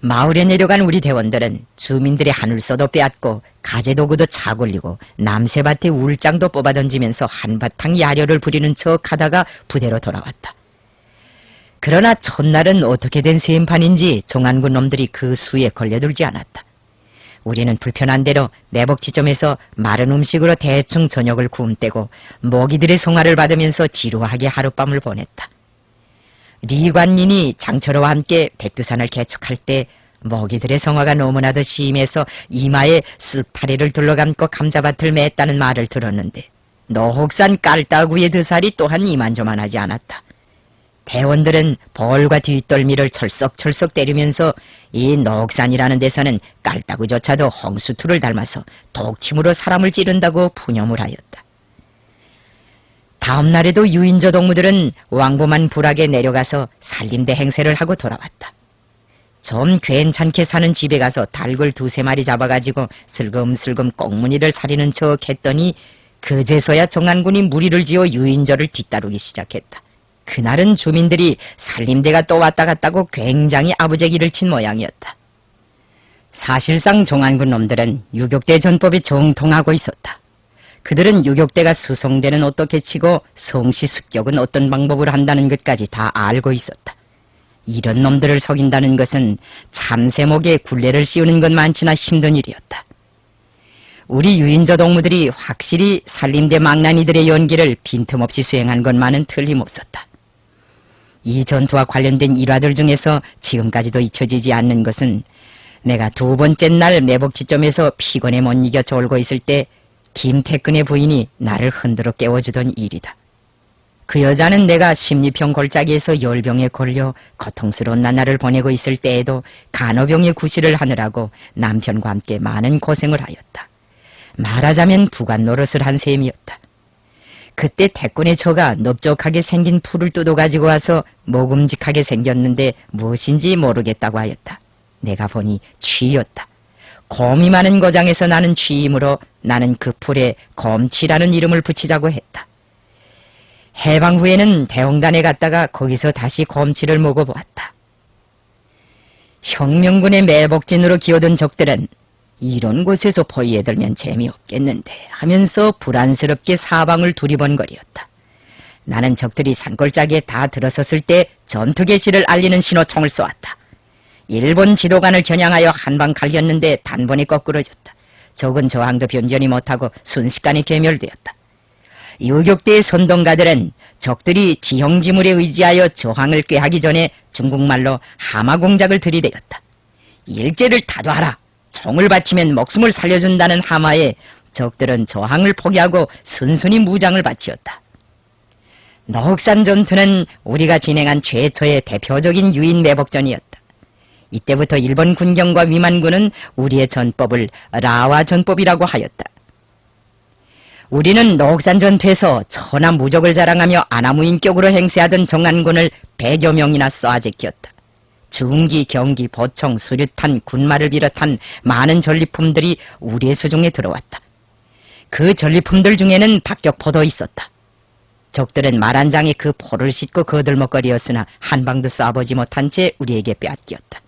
마을에 내려간 우리 대원들은 주민들의 하늘소도 빼앗고 가재도구도 차굴리고 남새밭에 울장도 뽑아던지면서 한바탕 야려를 부리는 척하다가 부대로 돌아왔다. 그러나 첫날은 어떻게 된 셈판인지 정안군 놈들이 그 수에 걸려들지 않았다. 우리는 불편한 대로 내복 지점에서 마른 음식으로 대충 저녁을 구움떼고 모기들의 성화를 받으면서 지루하게 하룻밤을 보냈다. 리관린이 장철호와 함께 백두산을 개척할 때 모기들의 성화가 너무나도 심해서 이마에 쓱다리를 둘러감고 감자밭을 맸다는 말을 들었는데 노혹산 깔따구의 드살이 또한 이만저만하지 않았다. 대원들은 벌과 뒷덜미를 철썩철썩 때리면서 이 노혹산이라는 데서는 깔따구조차도 홍수투를 닮아서 독침으로 사람을 찌른다고 푸념을 하였다. 다음 날에도 유인저 동무들은 왕보만 불악에 내려가서 살림대 행세를 하고 돌아왔다. 좀 괜찮게 사는 집에 가서 닭을 2-3마리 잡아가지고 슬금슬금 꽁무니를 사리는 척 했더니 그제서야 정안군이 무리를 지어 유인저를 뒤따르기 시작했다. 그날은 주민들이 살림대가 또 왔다 갔다고 굉장히 아부제기를 친 모양이었다. 사실상 정안군 놈들은 유격대 전법에 정통하고 있었다. 그들은 유격대가 수송대는 어떻게 치고 성시 습격은 어떤 방법으로 한다는 것까지 다 알고 있었다. 이런 놈들을 속인다는 것은 참새목에 굴레를 씌우는 것만치나 힘든 일이었다. 우리 유인저 동무들이 확실히 살림대 망나니들의 연기를 빈틈없이 수행한 것만은 틀림없었다. 이 전투와 관련된 일화들 중에서 지금까지도 잊혀지지 않는 것은 내가 2번째 날 매복지점에서 피곤에 못 이겨 졸고 있을 때 김태근의 부인이 나를 흔들어 깨워주던 일이다. 그 여자는 내가 심리병 골짜기에서 열병에 걸려 고통스러운 나날을 보내고 있을 때에도 간호병의 구실을 하느라고 남편과 함께 많은 고생을 하였다. 말하자면 부관 노릇을 한 셈이었다. 그때 태군의 처가 넓적하게 생긴 풀을 뜯어 가지고 와서 먹음직하게 생겼는데 무엇인지 모르겠다고 하였다. 내가 보니 쥐였다. 곰이 많은 고장에서 나는 쥐이므로 나는 그 풀에 곰치라는 이름을 붙이자고 했다. 해방 후에는 대홍단에 갔다가 거기서 다시 곰치를 먹어보았다. 혁명군의 매복진으로 기어든 적들은 이런 곳에서 포위해들면 재미없겠는데 하면서 불안스럽게 사방을 두리번거리었다. 나는 적들이 산골짜기에 다 들어섰을 때 전투 개시를 알리는 신호총을 쏘았다. 일본 지도관을 겨냥하여 한 방 갈겼는데 단번에 거꾸러졌다. 적은 저항도 변변히 못하고 순식간에 괴멸되었다. 유격대의 선동가들은 적들이 지형지물에 의지하여 저항을 꾀하기 전에 중국말로 하마공작을 들이대었다. 일제를 타도하라. 총을 바치면 목숨을 살려준다는 하마에 적들은 저항을 포기하고 순순히 무장을 바치었다. 노흑산 전투는 우리가 진행한 최초의 대표적인 유인 매복전이었다. 이때부터 일본 군경과 위만군은 우리의 전법을 라와 전법이라고 하였다. 우리는 노흑산 전투에서 천하 무적을 자랑하며 아나무인격으로 행세하던 정안군을 100여 명이나 쏘아제꼈다. 중기, 경기, 보총, 수류탄, 군말을 비롯한 많은 전리품들이 우리의 수중에 들어왔다. 그 전리품들 중에는 박격포도 있었다. 적들은 말 한 장에 그 포를 싣고 거들먹거리였으나 한 방도 쏴보지 못한 채 우리에게 빼앗겼다.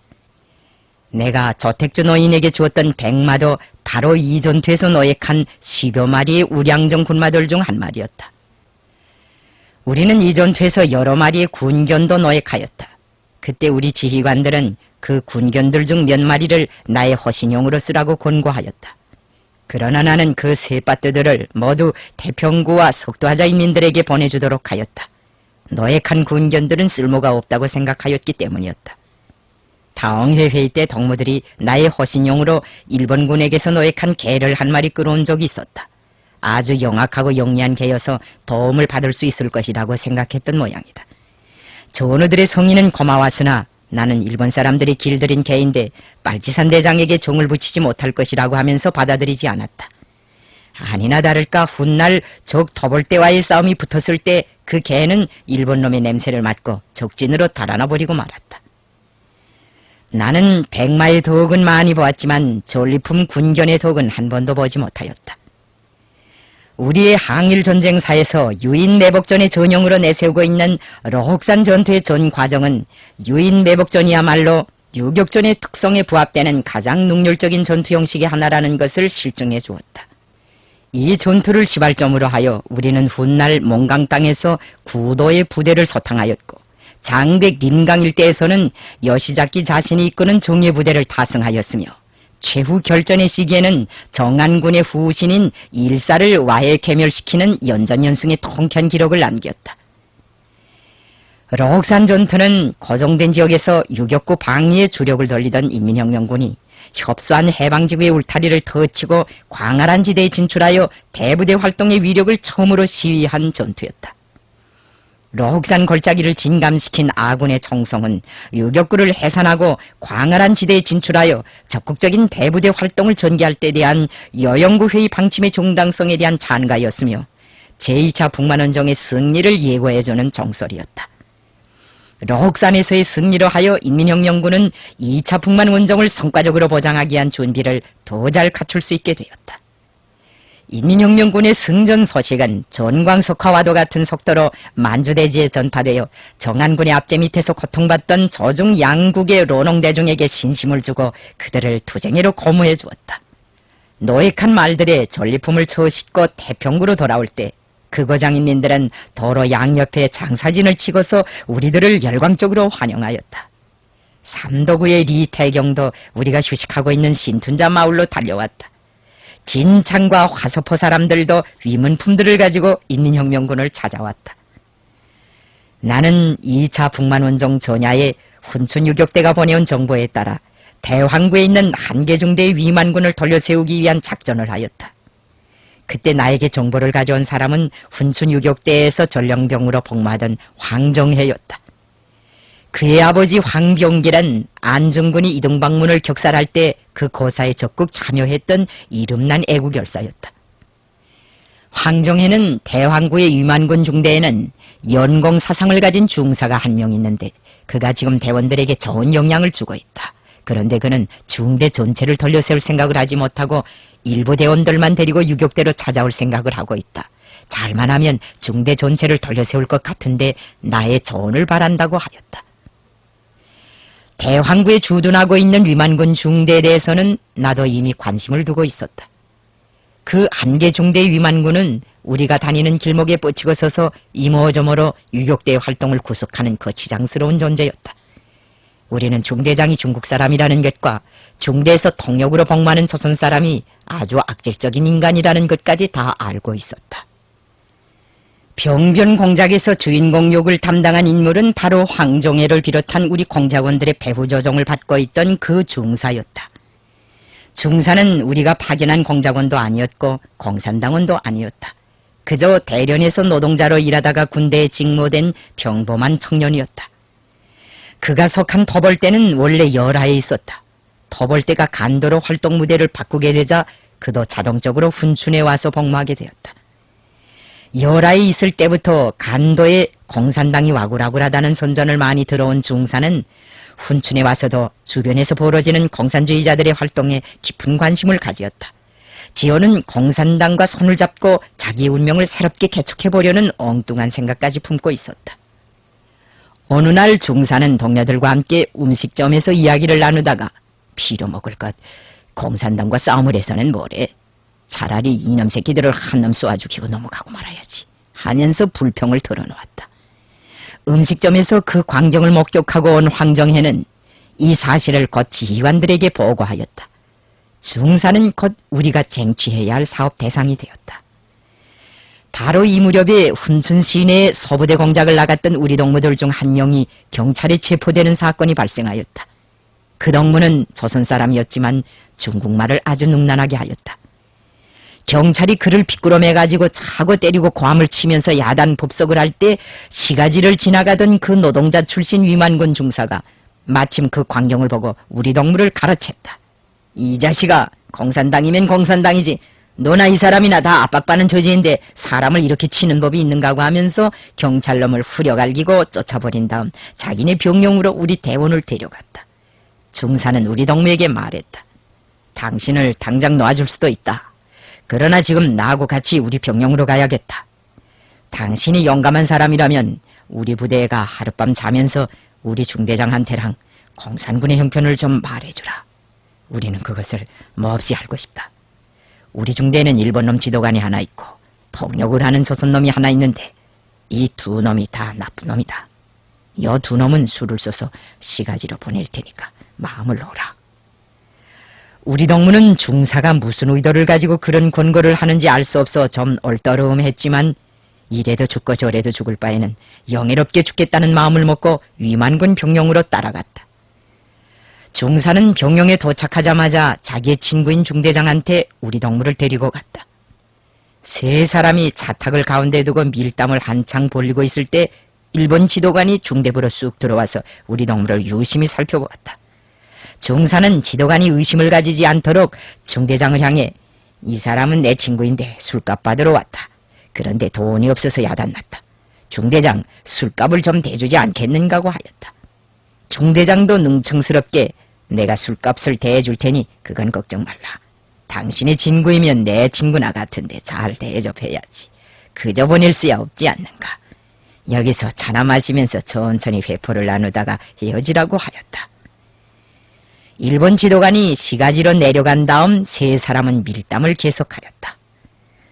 내가 저택주 노인에게 주었던 백마도 바로 이 전투에서 노획한 10여 마리의 우량정 군마들 중 한 마리였다. 우리는 이 전투에서 여러 마리의 군견도 노획하였다. 그때 우리 지휘관들은 그 군견들 중 몇 마리를 나의 허신용으로 쓰라고 권고하였다. 그러나 나는 그 쇠빠뜨들을 모두 태평구와 석도하자 인민들에게 보내주도록 하였다. 노획한 군견들은 쓸모가 없다고 생각하였기 때문이었다. 다엉회 회의 때 덕무들이 나의 허신용으로 일본군에게서 노획한 개를 한 마리 끌어온 적이 있었다. 아주 영악하고 영리한 개여서 도움을 받을 수 있을 것이라고 생각했던 모양이다. 전우들의 성의는 고마웠으나 나는 일본 사람들이 길들인 개인데 빨치산 대장에게 종을 붙이지 못할 것이라고 하면서 받아들이지 않았다. 아니나 다를까 훗날 적 터벌대와의 싸움이 붙었을 때 그 개는 일본 놈의 냄새를 맡고 적진으로 달아나 버리고 말았다. 나는 백마의 덕은 많이 보았지만 전리품 군견의 덕은 한 번도 보지 못하였다. 우리의 항일전쟁사에서 유인매복전의 전형으로 내세우고 있는 러옥산 전투의 전 과정은 유인매복전이야말로 유격전의 특성에 부합되는 가장 능률적인 전투 형식의 하나라는 것을 실증해 주었다. 이 전투를 시발점으로 하여 우리는 훗날 몽강 땅에서 구도의 부대를 소탕하였고 장백 림강 일대에서는 여시잡기 자신이 이끄는 정예 부대를 타승하였으며 최후 결전의 시기에는 정안군의 후신인 일사를 와해 괴멸시키는 연전연승의 통쾌한 기록을 남겼다. 러옥산 전투는 고정된 지역에서 유격구 방위에 주력을 돌리던 인민혁명군이 협소한 해방지구의 울타리를 터치고 광활한 지대에 진출하여 대부대 활동의 위력을 처음으로 시위한 전투였다. 러옥산 골짜기를 진감시킨 아군의 총성은 유격구를 해산하고 광활한 지대에 진출하여 적극적인 대부대 활동을 전개할 때에 대한 여영구회의 방침의 정당성에 대한 찬가였으며 제2차 북만원정의 승리를 예고해주는 정설이었다. 러옥산에서의 승리로 하여 인민혁명군은 2차 북만원정을 성과적으로 보장하기 위한 준비를 더 잘 갖출 수 있게 되었다. 인민혁명군의 승전 소식은 전광석화와도 같은 속도로 만주대지에 전파되어 정안군의 앞제 밑에서 고통받던 조중 양국의 로농대중에게 신심을 주고 그들을 투쟁이로 고무해 주었다. 노획한 말들의 전리품을 처싣고 태평구로 돌아올 때 극거장인민들은 도로 양옆에 장사진을 치고서 우리들을 열광적으로 환영하였다. 삼도구의 리태경도 우리가 휴식하고 있는 신둔자 마을로 달려왔다. 진창과 화소포 사람들도 위문품들을 가지고 인민혁명군을 찾아왔다. 나는 2차 북만원정 전야에 훈춘유격대가 보내온 정보에 따라 대황구에 있는 한계중대의 위만군을 돌려세우기 위한 작전을 하였다. 그때 나에게 정보를 가져온 사람은 훈춘유격대에서 전령병으로 복무하던 황정혜였다. 그의 아버지 황병길은 안중근이 이등방문을 격살할 때 그 고사에 적극 참여했던 이름난 애국열사였다. 황정혜는 대황구의 위만군 중대에는 연공 사상을 가진 중사가 한 명 있는데 그가 지금 대원들에게 좋은 영향을 주고 있다. 그런데 그는 중대 전체를 돌려세울 생각을 하지 못하고 일부 대원들만 데리고 유격대로 찾아올 생각을 하고 있다. 잘만 하면 중대 전체를 돌려세울 것 같은데 나의 조언을 바란다고 하였다. 대황구에 주둔하고 있는 위만군 중대에 대해서는 나도 이미 관심을 두고 있었다. 그 한계 중대 위만군은 우리가 다니는 길목에 뻗치고 서서 이모저모로 유격대의 활동을 구속하는 거치장스러운 존재였다. 우리는 중대장이 중국 사람이라는 것과 중대에서 통역으로 복무하는 조선 사람이 아주 악질적인 인간이라는 것까지 다 알고 있었다. 병변 공작에서 주인공 역을 담당한 인물은 바로 황정혜를 비롯한 우리 공작원들의 배후 조정을 받고 있던 그 중사였다. 중사는 우리가 파견한 공작원도 아니었고 공산당원도 아니었다. 그저 대련에서 노동자로 일하다가 군대에 직무된 평범한 청년이었다. 그가 속한 토벌대는 원래 열하에 있었다. 토벌대가 간도로 활동 무대를 바꾸게 되자 그도 자동적으로 훈춘에 와서 복무하게 되었다. 열하에 있을 때부터 간도에 공산당이 와글와글하다는 선전을 많이 들어온 중사는 훈춘에 와서도 주변에서 벌어지는 공산주의자들의 활동에 깊은 관심을 가지었다. 지호는 공산당과 손을 잡고 자기 운명을 새롭게 개척해보려는 엉뚱한 생각까지 품고 있었다. 어느 날 중사는 동료들과 함께 음식점에서 이야기를 나누다가 피로먹을 것, 공산당과 싸움을 해서는 뭐래. 차라리 이놈 새끼들을 한 놈 쏘아 죽이고 넘어가고 말아야지 하면서 불평을 털어놓았다. 음식점에서 그 광경을 목격하고 온 황정혜는 이 사실을 곧 지휘관들에게 보고하였다. 중사는 곧 우리가 쟁취해야 할 사업 대상이 되었다. 바로 이 무렵에 훈춘 시내에 소부대 공작을 나갔던 우리 동무들 중 한 명이 경찰에 체포되는 사건이 발생하였다. 그 동무는 조선 사람이었지만 중국말을 아주 능란하게 하였다. 경찰이 그를 비꾸러매가지고 차고 때리고 고함을 치면서 야단 법석을 할 때 시가지를 지나가던 그 노동자 출신 위만군 중사가 마침 그 광경을 보고 우리 동무를 가르쳤다. 이 자식아, 공산당이면 공산당이지. 너나 이 사람이나 다 압박받는 처지인데 사람을 이렇게 치는 법이 있는가고 하면서 경찰놈을 후려갈기고 쫓아버린 다음 자기네 병영으로 우리 대원을 데려갔다. 중사는 우리 동무에게 말했다. 당신을 당장 놔줄 수도 있다. 그러나 지금 나하고 같이 우리 병영으로 가야겠다. 당신이 용감한 사람이라면 우리 부대가 하룻밤 자면서 우리 중대장한테랑 공산군의 형편을 좀 말해주라. 우리는 그것을 몹시 알고 싶다. 우리 중대에는 일본놈 지도관이 하나 있고 통역을 하는 조선놈이 하나 있는데 이 두 놈이 다 나쁜 놈이다. 요 두 놈은 술을 쏘서 시가지로 보낼 테니까 마음을 놓으라. 우리 동무는 중사가 무슨 의도를 가지고 그런 권고를 하는지 알 수 없어 좀 얼떠러움했지만 이래도 죽고 저래도 죽을 바에는 영예롭게 죽겠다는 마음을 먹고 위만군 병영으로 따라갔다. 중사는 병영에 도착하자마자 자기의 친구인 중대장한테 우리 동무를 데리고 갔다. 세 사람이 차탁을 가운데 두고 밀담을 한창 벌리고 있을 때 일본 지도관이 중대부로 쑥 들어와서 우리 동무를 유심히 살펴보았다. 중사는 지도관이 의심을 가지지 않도록 중대장을 향해 이 사람은 내 친구인데 술값 받으러 왔다. 그런데 돈이 없어서 야단났다. 중대장, 술값을 좀 대주지 않겠는가고 하였다. 중대장도 능청스럽게 내가 술값을 대줄 테니 그건 걱정 말라. 당신의 친구이면 내 친구나 같은데 잘 대접해야지. 그저 보낼 수야 없지 않는가. 여기서 차나 마시면서 천천히 회포를 나누다가 헤어지라고 하였다. 일본 지도관이 시가지로 내려간 다음 세 사람은 밀담을 계속하였다.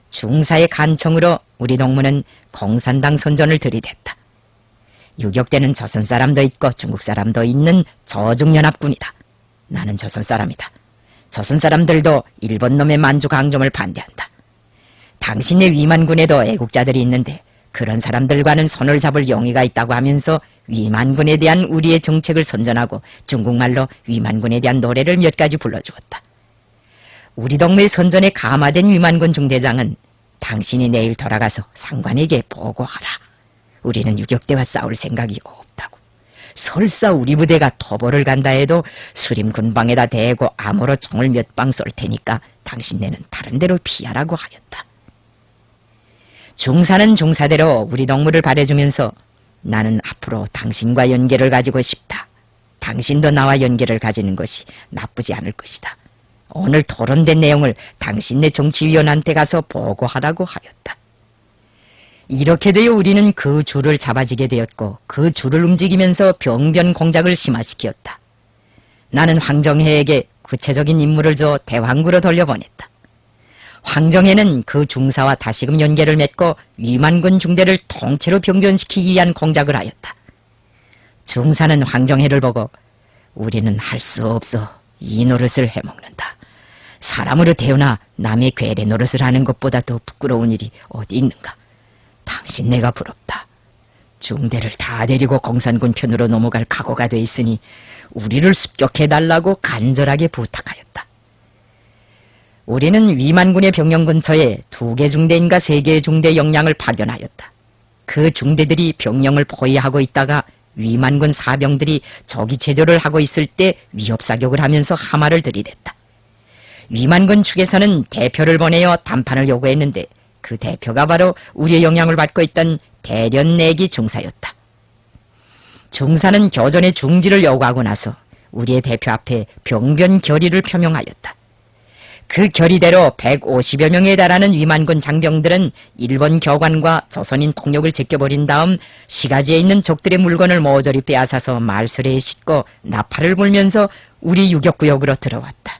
중사의 간청으로 우리 동무는 공산당 선전을 들이댔다. 유격대는 조선 사람도 있고 중국 사람도 있는 조중연합군이다. 나는 조선 사람이다. 조선 사람들도 일본 놈의 만주 강점을 반대한다. 당신의 위만군에도 애국자들이 있는데 그런 사람들과는 손을 잡을 용의가 있다고 하면서 위만군에 대한 우리의 정책을 선전하고 중국말로 위만군에 대한 노래를 몇 가지 불러주었다. 우리 동무의 선전에 감화된 위만군 중대장은 당신이 내일 돌아가서 상관에게 보고하라. 우리는 유격대와 싸울 생각이 없다고. 설사 우리 부대가 토벌을 간다 해도 수림 군방에다 대고 암호로 총을 몇 방 쏠 테니까 당신네는 다른 데로 피하라고 하였다. 중사는 중사대로 우리 동무를 바래주면서 나는 앞으로 당신과 연계를 가지고 싶다. 당신도 나와 연계를 가지는 것이 나쁘지 않을 것이다. 오늘 토론된 내용을 당신네 정치위원한테 가서 보고하라고 하였다. 이렇게 되어 우리는 그 줄을 잡아지게 되었고 그 줄을 움직이면서 병변 공작을 심화시켰다. 나는 황정혜에게 구체적인 임무를 줘 대왕구로 돌려보냈다. 황정혜는 그 중사와 다시금 연계를 맺고 위만군 중대를 통째로 병변시키기 위한 공작을 하였다. 중사는 황정혜를 보고 우리는 할 수 없어 이 노릇을 해먹는다. 사람으로 태어나 남의 괴뢰 노릇을 하는 것보다 더 부끄러운 일이 어디 있는가. 당신 내가 부럽다. 중대를 다 데리고 공산군 편으로 넘어갈 각오가 돼 있으니 우리를 습격해달라고 간절하게 부탁하였다. 우리는 위만군의 병영 근처에 2개 중대인가 3개의 중대 영량을 발견하였다. 그 중대들이 병영을 포위하고 있다가 위만군 사병들이 적이 제조를 하고 있을 때 위협사격을 하면서 하마를 들이댔다. 위만군 측에서는 대표를 보내어 담판을 요구했는데 그 대표가 바로 우리의 영향을 받고 있던 대련내기 중사였다. 중사는 교전의 중지를 요구하고 나서 우리의 대표 앞에 병변 결의를 표명하였다. 그 결의대로 150여 명에 달하는 위만군 장병들은 일본 교관과 조선인 통역을 제껴버린 다음 시가지에 있는 적들의 물건을 모조리 빼앗아서 말소리에 싣고 나팔을 불면서 우리 유격구역으로 들어왔다.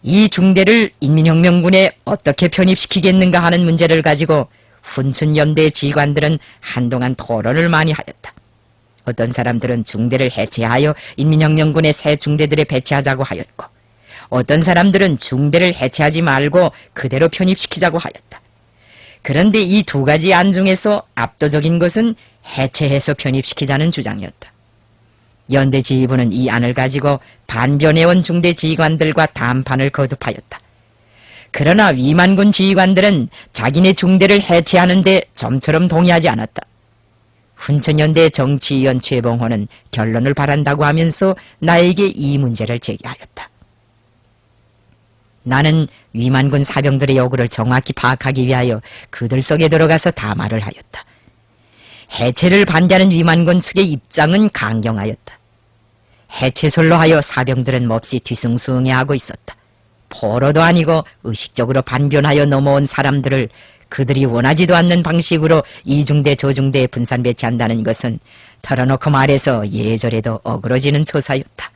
이 중대를 인민혁명군에 어떻게 편입시키겠는가 하는 문제를 가지고 훈춘연대 지휘관들은 한동안 토론을 많이 하였다. 어떤 사람들은 중대를 해체하여 인민혁명군의 새 중대들에 배치하자고 하였고, 어떤 사람들은 중대를 해체하지 말고 그대로 편입시키자고 하였다. 그런데 이 두 가지 안 중에서 압도적인 것은 해체해서 편입시키자는 주장이었다. 연대 지휘부는 이 안을 가지고 반변해온 중대 지휘관들과 담판을 거듭하였다. 그러나 위만군 지휘관들은 자기네 중대를 해체하는데 좀처럼 동의하지 않았다. 훈천연대 정치위원 최봉호는 결론을 바란다고 하면서 나에게 이 문제를 제기하였다. 나는 위만군 사병들의 요구를 정확히 파악하기 위하여 그들 속에 들어가서 담화를 하였다. 해체를 반대하는 위만군 측의 입장은 강경하였다. 해체설로 하여 사병들은 몹시 뒤숭숭해하고 있었다. 포로도 아니고 의식적으로 반변하여 넘어온 사람들을 그들이 원하지도 않는 방식으로 이중대 저중대에 분산 배치한다는 것은 털어놓고 말해서 예절에도 어그러지는 처사였다.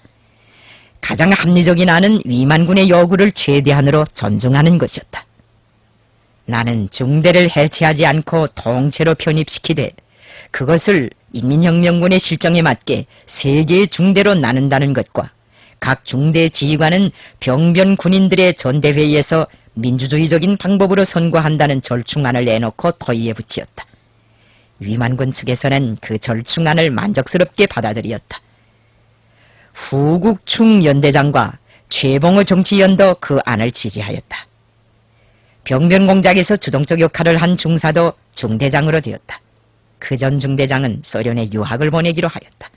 가장 합리적인 안은 위만군의 요구를 최대한으로 존중하는 것이었다. 나는 중대를 해체하지 않고 통째로 편입시키되 그것을 인민혁명군의 실정에 맞게 세 개의 중대로 나눈다는 것과 각 중대 지휘관은 병변 군인들의 전대회의에서 민주주의적인 방법으로 선거한다는 절충안을 내놓고 토의에 붙이었다. 위만군 측에서는 그 절충안을 만족스럽게 받아들였다. 후국충 연대장과 최봉호 정치위원도 그 안을 지지하였다. 병변공작에서 주동적 역할을 한 중사도 중대장으로 되었다. 그 전 중대장은 소련에 유학을 보내기로 하였다.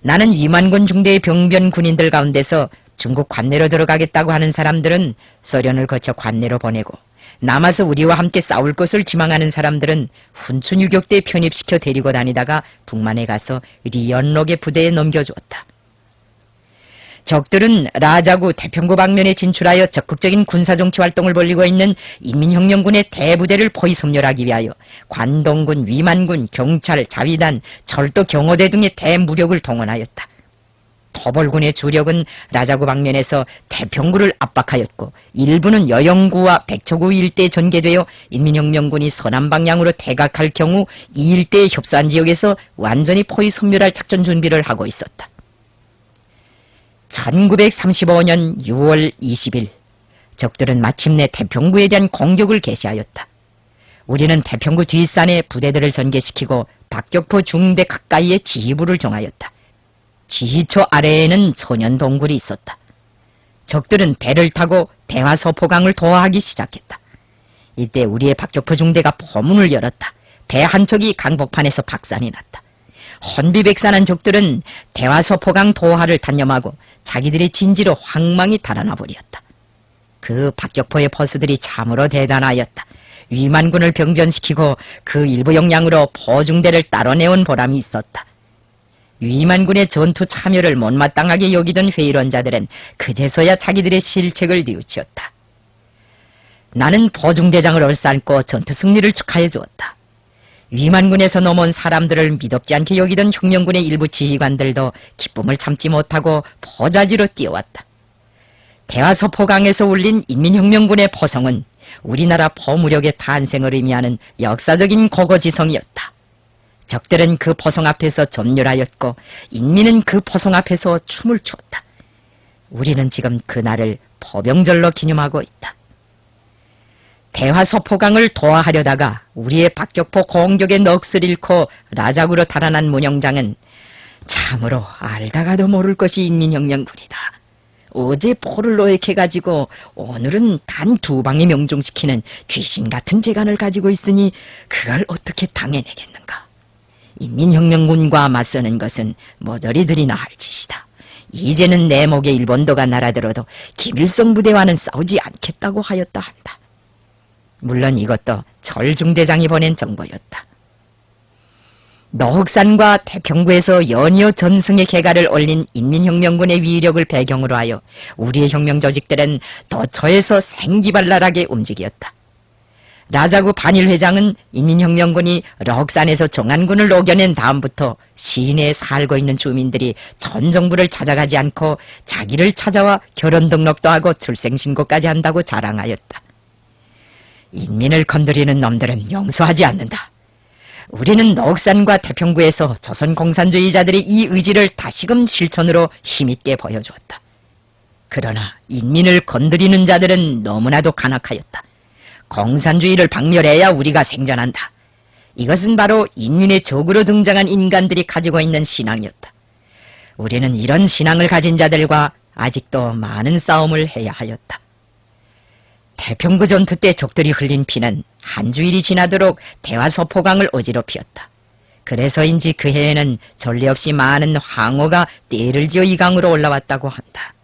나는 위만군 중대의 병변 군인들 가운데서 중국 관내로 들어가겠다고 하는 사람들은 소련을 거쳐 관내로 보내고, 남아서 우리와 함께 싸울 것을 지망하는 사람들은 훈춘 유격대에 편입시켜 데리고 다니다가 북만에 가서 리연록의 부대에 넘겨주었다. 적들은 라자구 태평구 방면에 진출하여 적극적인 군사정치 활동을 벌이고 있는 인민혁명군의 대부대를 포위 섬멸하기 위하여 관동군, 위만군, 경찰, 자위단, 철도 경호대 등의 대무력을 동원하였다. 토벌군의 주력은 라자구 방면에서 태평구를 압박하였고, 일부는 여영구와 백초구 일대에 전개되어 인민혁명군이 서남 방향으로 퇴각할 경우 이 일대의 협소한 지역에서 완전히 포위 섬멸할 작전 준비를 하고 있었다. 1935년 6월 20일 적들은 마침내 태평구에 대한 공격을 개시하였다. 우리는 태평구 뒷산에 부대들을 전개시키고 박격포 중대 가까이에 지휘부를 정하였다. 지휘처 아래에는 소년 동굴이 있었다. 적들은 배를 타고 대화서포강을 도하하기 시작했다. 이때 우리의 박격포 중대가 포문을 열었다. 배 한 척이 강복판에서 박산이 났다. 혼비백산한 적들은 대화서포강 도하를 단념하고 자기들의 진지로 황망히 달아나 버렸다. 그 박격포의 포수들이 참으로 대단하였다. 위만군을 병전시키고 그 일부 역량으로 포중대를 따로내온 보람이 있었다. 위만군의 전투 참여를 못마땅하게 여기던 회의론자들은 그제서야 자기들의 실책을 뉘우치었다. 나는 포중대장을 얼싸안고 전투 승리를 축하해 주었다. 위만군에서 넘어온 사람들을 미덥지 않게 여기던 혁명군의 일부 지휘관들도 기쁨을 참지 못하고 포자지로 뛰어왔다. 대화서포강에서 울린 인민혁명군의 포성은 우리나라 포무력의 탄생을 의미하는 역사적인 고고지성이었다. 적들은 그 포성 앞에서 전멸하였고 인민은 그 포성 앞에서 춤을 추었다. 우리는 지금 그날을 포병절로 기념하고 있다. 대화서포강을 도하하려다가 우리의 박격포 공격에 넋을 잃고 라자구로 달아난 문영장은 참으로 알다가도 모를 것이 인민혁명군이다. 어제 포를 노획해가지고 오늘은 단 2방에 명중시키는 귀신 같은 재간을 가지고 있으니 그걸 어떻게 당해내겠는가. 인민혁명군과 맞서는 것은 모조리들이나 할 짓이다. 이제는 내 목에 일본도가 날아들어도 김일성 부대와는 싸우지 않겠다고 하였다 한다. 물론 이것도 절중대장이 보낸 정보였다. 너흑산과 태평구에서 연이어 전승의 개가를 올린 인민혁명군의 위력을 배경으로 하여 우리의 혁명 조직들은 도처에서 생기발랄하게 움직였다. 라자구 반일 회장은 인민혁명군이 럭산에서 정안군을 녹여낸 다음부터 시내에 살고 있는 주민들이 전 정부를 찾아가지 않고 자기를 찾아와 결혼 등록도 하고 출생신고까지 한다고 자랑하였다. 인민을 건드리는 놈들은 용서하지 않는다. 우리는 넉산과 태평구에서 조선 공산주의자들의 이 의지를 다시금 실천으로 힘있게 보여주었다. 그러나 인민을 건드리는 자들은 너무나도 간악하였다. 공산주의를 박멸해야 우리가 생존한다. 이것은 바로 인민의 적으로 등장한 인간들이 가지고 있는 신앙이었다. 우리는 이런 신앙을 가진 자들과 아직도 많은 싸움을 해야 하였다. 태평구 전투 때 적들이 흘린 피는 한 주일이 지나도록 대화소포강을 어지럽히었다. 그래서인지 그 해에는 전례 없이 많은 황호가 떼를 지어 이 강으로 올라왔다고 한다.